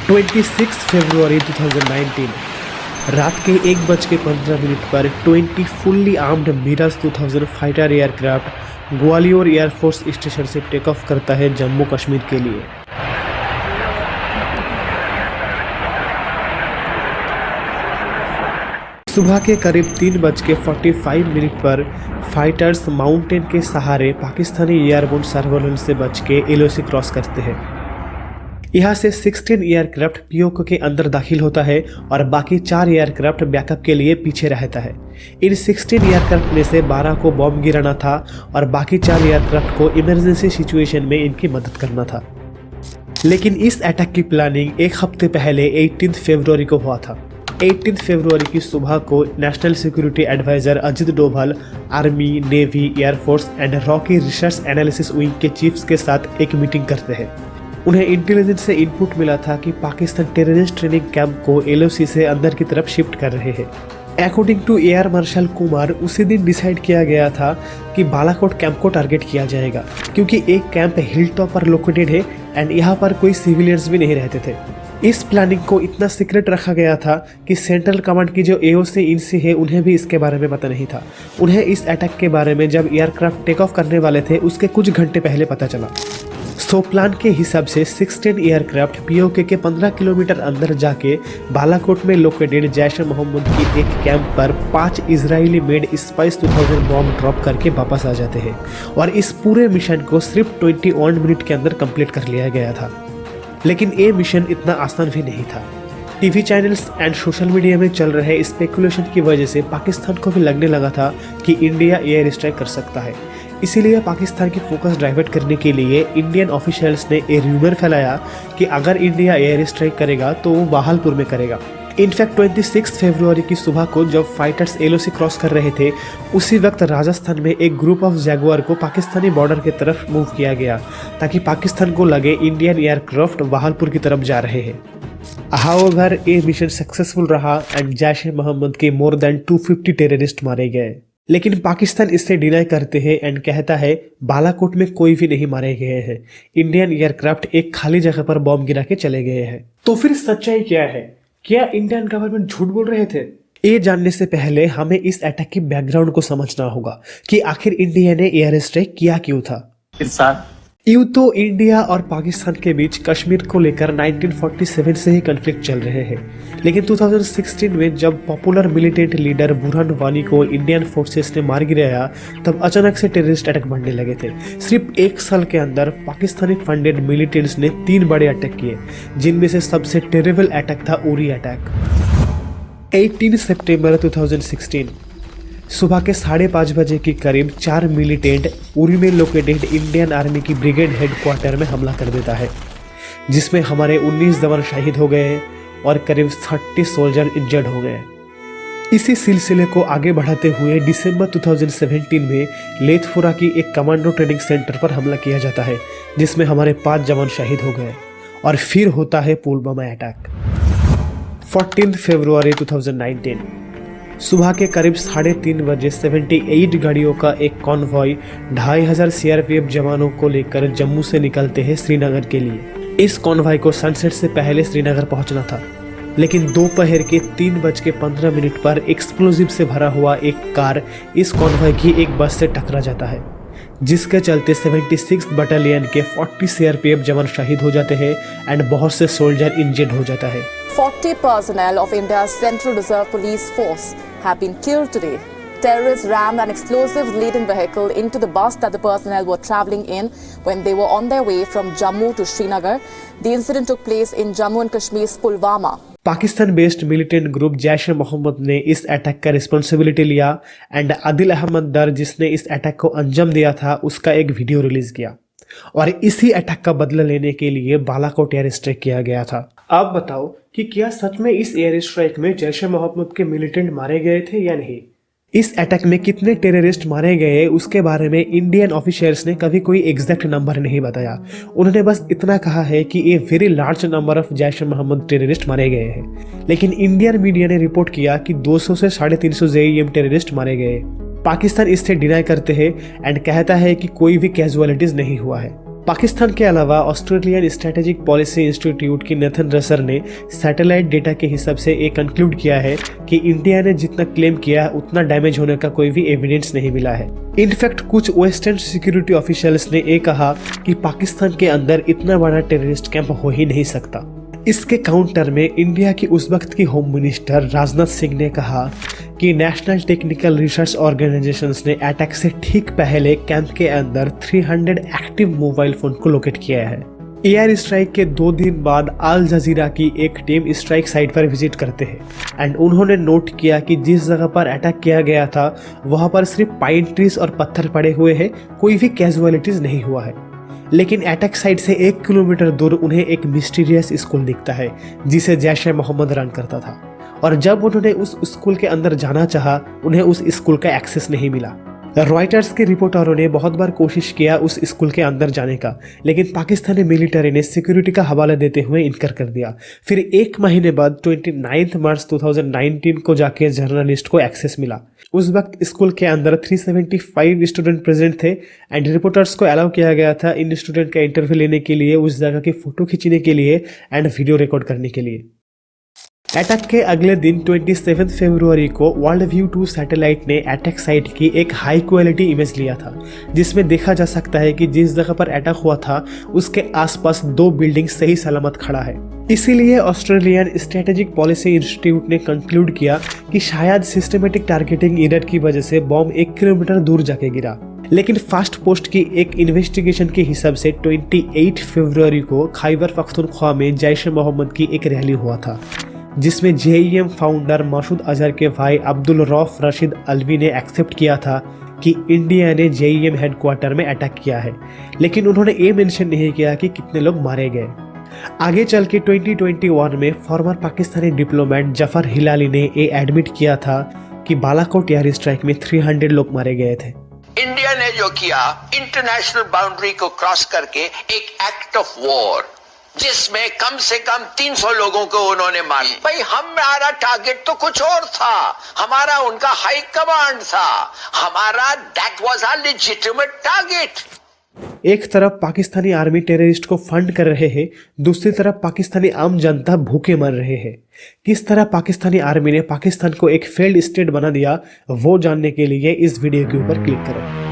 26 फरवरी 2019 रात के 1:15 पर 20 fully armed Mirage 2000 fighter aircraft Gwalior air force station से टेक ऑफ करता है जम्मू कश्मीर के लिए। सुबह के करीब 3:45 पर फाइटर्स माउंटेन के सहारे पाकिस्तानी एयरबोर्न सर्वेलेंस से बच के एलओसी क्रॉस करते हैं। यहाँ से 16 एयरक्राफ्ट पीओके के अंदर दाखिल होता है और बाकी 4 एयरक्राफ्ट बैकअप के लिए पीछे रहता है। इन 16 एयरक्राफ्ट में से 12 को बॉम्ब गिराना था और बाकी 4 एयरक्राफ्ट को इमरजेंसी सिचुएशन में इनकी मदद करना था। लेकिन इस अटैक की प्लानिंग एक हफ्ते पहले 18 फरवरी को हुआ था। 18 फरवरी की सुबह को national security adviser Ajit Doval army, navy, air force and रॉकी रिसर्च एनालिसिस विंग के चीफ्स के साथ एक मीटिंग करते हैं। उन्हें इंटेलिजेंस से इनपुट मिला था कि पाकिस्तान टेररिस्ट ट्रेनिंग कैंप को एलओसी से अंदर की तरफ शिफ्ट कर रहे हैं। According to air marshal Kumar, उसी दिन डिसाइड किया गया था कि बालाकोट कैंप को टारगेट किया जाएगा क्योंकि एक कैंप हिल टॉप पर लोकेटेड है एंड यहाँ पर कोई सिविलियंस भी नहीं रहते थे। इस प्लानिंग को इतना सीक्रेट रखा गया था कि सेंट्रल कमांड की जो एओसी इनसी है उन्हें भी इसके बारे में पता नहीं था। उन्हें इस अटैक के बारे में जब एयरक्राफ्ट टेक ऑफ करने वाले थे उसके कुछ घंटे पहले पता चला। सो प्लान के हिसाब से 16 एयरक्राफ्ट पीओके के 15 किलोमीटर अंदर जाके बालाकोट में लोकेटेड जैश ए मोहम्मद की एक कैंप पर 5 Israeli made spice 2000 bomb drop करके वापस आ जाते हैं और इस पूरे मिशन को सिर्फ 21 मिनट के अंदर कंप्लीट कर लिया गया था। लेकिन ये मिशन इतना आसान भी नहीं था। TV channels and social media में चल रहे स्पेकुलेशन की वजह से पाकिस्तान को भी लगने लगा था कि इंडिया एयर स्ट्राइक कर सकता है। इसीलिए पाकिस्तान की फोकस डाइवर्ट करने के लिए इंडियन ऑफिशियल्स ने एक रूमर फैलाया कि अगर इंडिया एयर स्ट्राइक करेगा तो वो बहालपुर में करेगा। इनफैक्ट 26 फरवरी की सुबह को जब फाइटर्स एलओसी क्रॉस कर रहे थे उसी वक्त राजस्थान में एक ग्रुप ऑफ जैगुआर को पाकिस्तानी बॉर्डर की तरफ मूव किया गया ताकि पाकिस्तान को लगे इंडियन एयरक्राफ्ट बहालपुर की तरफ जा रहे हैं। हाउएवर ये मिशन सक्सेसफुल रहा एंड जैश ए मोहम्मद के मोर देन 250 टेररिस्ट मारे गए। लेकिन पाकिस्तान इससे डिनाई करते हैं एंड कहता है बालाकोट में कोई भी नहीं मारे गए हैं, इंडियन एयरक्राफ्ट एक खाली जगह पर बॉम्ब गिरा के चले गए हैं। तो फिर सच्चाई क्या है? क्या इंडियन गवर्नमेंट झूठ बोल रहे थे? ये जानने से पहले हमें इस अटैक की बैकग्राउंड को समझना होगा कि आखिर इंडिया ने एयर स्ट्राइक किया क्यों था। यूं तो इंडिया और पाकिस्तान के बीच कश्मीर को लेकर 1947 से ही कॉन्फ्लिक्ट चल रहे हैं। लेकिन 2016 में जब popular militant leader Burhan Wani को इंडियन फोर्सेस ने मार गिराया तब अचानक से टेररिस्ट अटैक बढ़ने लगे थे। सिर्फ एक साल के अंदर पाकिस्तानी फंडेड मिलिटेंट्स ने 3 बड़े अटैक किए, जिनमें से सबसे टेरेबल अटैक था उरी अटैक। 18 सितंबर 2016 सुबह के 5:30 बजे के करीब 4 मिलिटेंट उरी में लोकेटेड इंडियन आर्मी की ब्रिगेड हेडक्वार्टर में हमला कर देता है, जिसमें हमारे 19 जवान शहीद हो गए और करीब 30 सोल्जर इंजर्ड हो गए। इसी सिलसिले को आगे बढ़ाते हुए दिसंबर 2017 में लेथपुरा की एक कमांडो ट्रेनिंग सेंटर पर हमला किया जाता है, जिसमें हमारे 5 जवान शहीद हो गए। और फिर होता है पुलवामा अटैक। 14 फरवरी 2019 सुबह के करीब 3:30 बजे 78 गाड़ियों का एक कॉन्वॉय 2500 सीआरपीएफ जवानों को लेकर जम्मू से निकलते हैं श्रीनगर के लिए। इस कॉन्वॉय को सनसेट से पहले श्रीनगर पहुंचना था, लेकिन दोपहर के 3:15 पर एक्सप्लोजिव से भरा हुआ एक कार इस कॉन्वॉय की एक बस से टकरा जाता है, जिसके चलते 76 बटालियन के 40 सीआरपीएफ जवान शहीद हो जाते हैं एंड बहुत से सोल्जर इंजर्ड हो जाता है। 40 personnel of India's Central Reserve Police Force have been killed today. Terrorists rammed an explosive-laden vehicle into the bus that the personnel were travelling in when they were on their way from Jammu to Srinagar. The incident took place in Jammu and Kashmir's Pulwama. Pakistan based militant group Jaish e Mohammed ने इस attack का responsibility लिया and Adil Ahmad दर, जिसने इस attack को अंजाम दिया था, उसका एक वीडियो रिलीज किया और इसी अटैक का बदला लेने के लिए बालाकोट एयर स्ट्राइक किया गया था। अब बताओ कि क्या सच में इस एयर स्ट्राइक में जैश ए मोहम्मद के मिलिटेंट मारे गए थे या नहीं? इस अटैक में कितने टेररिस्ट मारे गए उसके बारे में इंडियन ऑफिशियल्स ने कभी कोई एग्जैक्ट नंबर नहीं बताया। उन्होंने बस इतना कहा है कि ये very large number of Jaish e Mohammed terrorist मारे गए हैं। लेकिन इंडियन मीडिया ने रिपोर्ट किया कि 200 से 350 जेईएम टेररिस्ट मारे गए। पाकिस्तान इससे डिनाई करते हैं एंड कहता है कि कोई भी कैजुअलिटीज नहीं हुआ है। पाकिस्तान के अलावा ऑस्ट्रेलियन स्ट्रेटेजिक पॉलिसी इंस्टीट्यूट की नेथन रसर ने सैटेलाइट डेटा के हिसाब से ये कंक्लूड किया है कि इंडिया ने जितना क्लेम किया है उतना डैमेज होने का कोई भी एविडेंस नहीं मिला है। इनफैक्ट कुछ वेस्टर्न सिक्योरिटी ऑफिशियल्स ने ये कहा कि पाकिस्तान के अंदर इतना बड़ा टेररिस्ट कैंप हो ही नहीं सकता। इसके काउंटर में इंडिया की उस वक्त की होम मिनिस्टर राजनाथ सिंह ने कहा कि नेशनल टेक्निकल रिसर्च ऑर्गेनाइजेशंस ने अटैक से ठीक पहले कैंप के अंदर 300 एक्टिव मोबाइल फोन को लोकेट किया है। एयर स्ट्राइक के 2 दिन बाद अल जजीरा की एक टीम स्ट्राइक साइट पर विजिट करते हैं एंड उन्होंने नोट किया कि जिस जगह पर अटैक किया गया था वहां पर सिर्फ पाइन ट्रीज और पत्थर पड़े हुए हैं, कोई भी कैजुअलिटीज नहीं हुआ है। लेकिन अटैक साइट से 1 किलोमीटर दूर उन्हें एक मिस्टीरियस स्कूल दिखता है जिसे जैश ए मोहम्मद रन करता था, और जब उन्होंने उस स्कूल के अंदर जाना चाहा उन्हें उस स्कूल का एक्सेस नहीं मिला। रॉयटर्स के रिपोर्टरों ने बहुत बार कोशिश किया उस स्कूल के अंदर जाने का, लेकिन पाकिस्तानी मिलिट्री ने सिक्योरिटी का हवाला देते हुए इनकार कर दिया। फिर 1 महीने बाद 29 मार्च 2019 को जाके जर्नलिस्ट को एक्सेस मिला। उस वक्त स्कूल के अंदर 375 स्टूडेंट प्रेजेंट थे एंड रिपोर्टर्स को अलाउ किया गया था इन स्टूडेंट का इंटरव्यू लेने के लिए, उस जगह की फोटो खींचने के लिए एंड वीडियो रिकॉर्ड करने के लिए। अटैक के अगले दिन 27 फरवरी को वर्ल्ड व्यू 2 सैटेलाइट ने अटैक साइट की एक हाई क्वालिटी इमेज लिया था जिसमें देखा जा सकता है कि जिस जगह पर अटैक हुआ था उसके आसपास 2 बिल्डिंग सही सलामत खड़ा है। इसीलिए ऑस्ट्रेलियन स्ट्रेटेजिक पॉलिसी इंस्टीट्यूट ने कंक्लूड किया कि शायद सिस्टमेटिक टारगेटिंग एरर की वजह से बॉम्ब 1 किलोमीटर दूर जाके गिरा। लेकिन फास्ट पोस्ट की एक इन्वेस्टिगेशन के हिसाब से 28 फरवरी को खैबर पख्तूनख्वा में जैश ए मोहम्मद की एक रैली हुआ था जिसमें जेईएम फाउंडर मसूद अजहर के भाई अब्दुल रऊफ रशीद अलवी ने एक्सेप्ट किया था कि इंडिया ने जेईएम हेडक्वार्टर में अटैक किया है, लेकिन उन्होंने ये मेंशन नहीं किया कि कितने लोग मारे गए। आगे चल के 2021 में फॉर्मर पाकिस्तानी डिप्लोमेट जफर हिलाली ने ये एडमिट किया था कि बालाकोट एयर स्ट्राइक में 300 लोग मारे गए थे। इंडिया ने जो किया इंटरनेशनल बाउंड्री को क्रॉस करके एक एक्ट ऑफ वॉर जिसमें कम से कम 300 लोगों को उन्होंने मारा। भाई हमारा टारगेट तो कुछ और था, हमारा उनका हाई कमांड था, हमारा that was our legitimate target. एक तरफ पाकिस्तानी आर्मी टेररिस्ट को फंड कर रहे हैं, दूसरी तरफ पाकिस्तानी आम जनता भूखे मर रहे हैं। किस तरह पाकिस्तानी आर्मी ने पाकिस्तान को एक फेल्ड स्टेट बना दिया वो जानने के लिए इस वीडियो के ऊपर क्लिक करें।